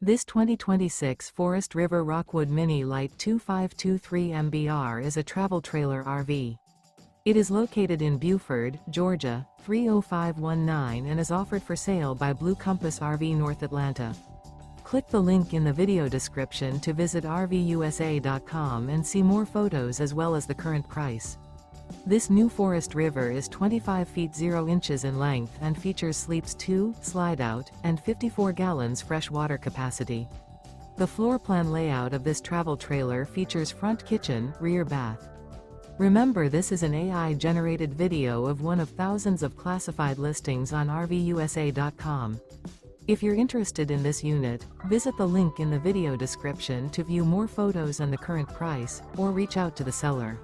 This 2026 Forest River Rockwood Mini Lite 2523 MBR is a travel trailer RV. It is located in Buford, Georgia, 30519 and is offered for sale by Blue Compass RV North Atlanta. Click the link in the video description to visit RVUSA.com and see more photos as well as the current price. This new Forest River is 25 feet 0 inches in length and features sleeps 2, Slideout, and 54 gallons fresh water capacity. The floor plan layout of this travel trailer features front kitchen, rear bath. Remember, this is an AI-generated video of one of thousands of classified listings on RVUSA.com. If you're interested in this unit, visit the link in the video description to view more photos and the current price, or reach out to the seller.